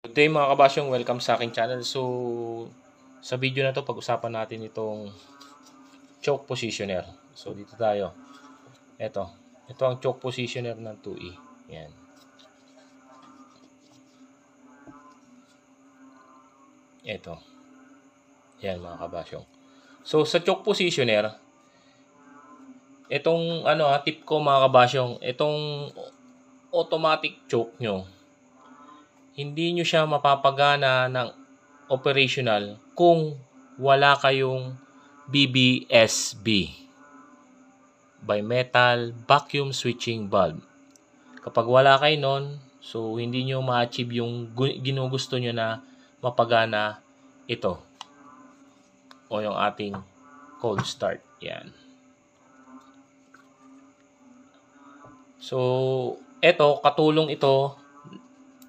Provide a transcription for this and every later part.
Good day mga kabasyong, welcome sa aking channel. So, sa video na to pag-usapan natin itong choke positioner. So, dito tayo. Ito ang choke positioner ng 2E. Yan. Ito. Yan mga kabasyong. So, sa choke positioner, itong tip ko mga kabasyong, itong automatic choke nyo, hindi nyo siya mapapagana ng operational kung wala kayong BBSB, bimetal vacuum switching valve. Kapag wala kayo nun, so hindi nyo ma-achieve yung ginugusto nyo na mapagana ito o yung ating cold start. Yan. So, katulong ito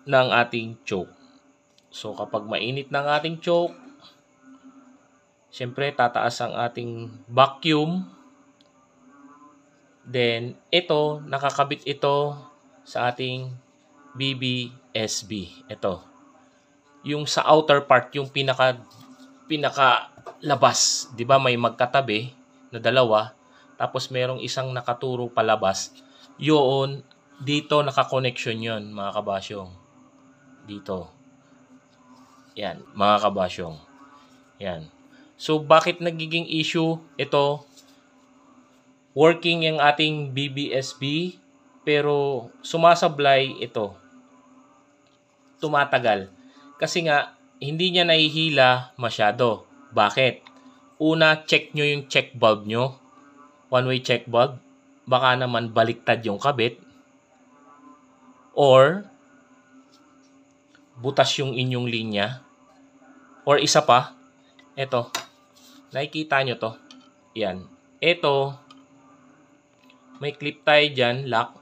ng ating choke. So, kapag mainit ng ating choke, syempre, tataas ang ating vacuum. Then, nakakabit ito sa ating BBSB. Ito. Yung sa outer part, yung pinaka labas. Di ba may magkatabi na dalawa. Tapos, merong isang nakaturo palabas. Yun, dito nakakonnection yun, mga kabasyong. Dito. Yan, mga kabasyong. Yan. So, bakit nagiging issue ito? Working yung ating BBSB, pero sumasablay ito. Tumatagal. Kasi nga, hindi niya nahihila masyado. Bakit? Una, check nyo yung check valve nyo. One-way check valve. Baka naman baliktad yung kabit. Or, butas yung inyong linya. Or isa pa, ito. Nakikita nyo to. Yan. Ito, may clip tayo dyan, lock.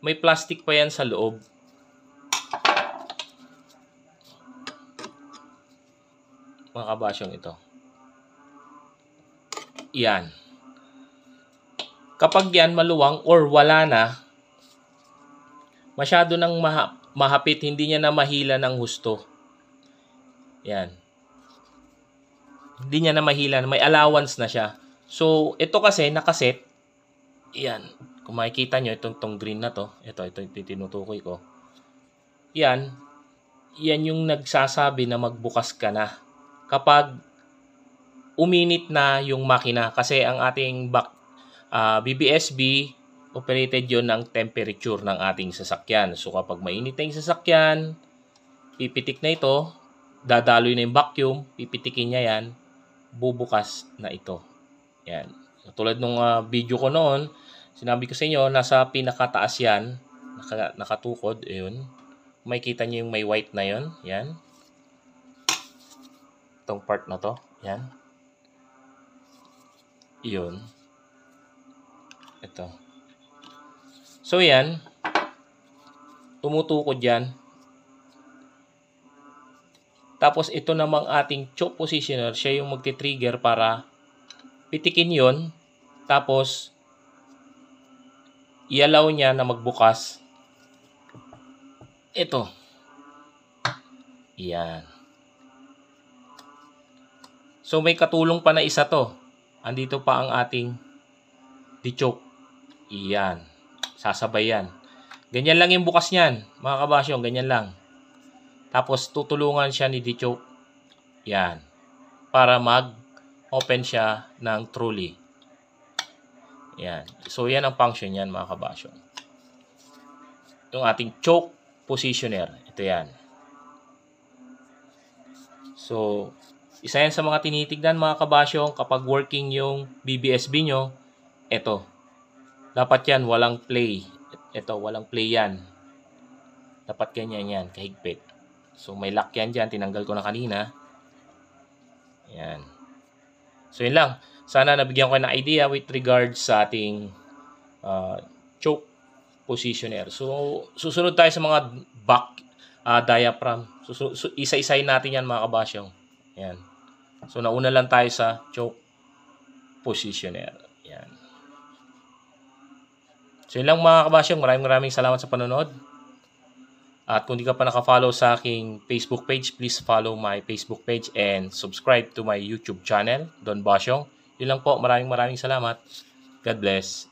May plastic pa yan sa loob. Mga kabasyong ito. Yan. Kapag yan maluwang or wala na, masyado nang mahapit, hindi niya na mahila ng husto. Yan. Hindi niya na mahila, may allowance na siya. So, ito kasi nakaset. Yan. Kung makikita nyo, itong green na to. Ito tinutukoy ko. Yan. Yan yung nagsasabi na magbukas ka na. Kapag uminit na yung makina. Kasi ang ating BBSB, operated yon ng temperature ng ating sasakyan. So, kapag mainit na yung sasakyan, pipitik na ito, dadaloy na yung vacuum, pipitikin niya yan, bubukas na ito. Yan. So, tulad nung video ko noon, sinabi ko sa inyo, nasa pinakataas yan, nakatukod, yun. Makikita nyo yung may white na yun, yan. Itong part na to, yan. Yun. Ito. So, yan. Tumutukod yan. Tapos, ito namang ating choke positioner, siya yung magti-trigger para pitikin yon. Tapos, i-allow niya na magbukas. Ito. Yan. So, may katulong pa na isa to. Andito pa ang ating di-choke. Yan. Sasabay yan. Ganyan lang yung bukas niyan, mga kabasyong. Ganyan lang. Tapos, tutulungan siya ni di-choke. Yan. Para mag-open siya ng truly. Yan. So, yan ang function yan, mga kabasyong. Yung ating choke positioner. Ito yan. So, isa yan sa mga tinitignan, mga kabasyong, kapag working yung BBSB nyo. Ito. Dapat yan, walang play. Ito, walang play yan. Dapat ganyan yan, kahigpit. So, may lock yan dyan. Tinanggal ko na kanina. Yan. So, yun lang. Sana nabigyan ko ng idea with regards sa ating choke positioner. So, susunod tayo sa mga back diaphragm. So, isa-isahin natin yan, mga kabasyong. Yan. So, nauna lang tayo sa choke positioner. Yan. So, yun lang mga kabasyong. Maraming salamat sa panonood. At kung di ka pa naka-follow sa aking Facebook page, please follow my Facebook page and subscribe to my YouTube channel, Don Basyong. Yun lang po. Maraming salamat. God bless.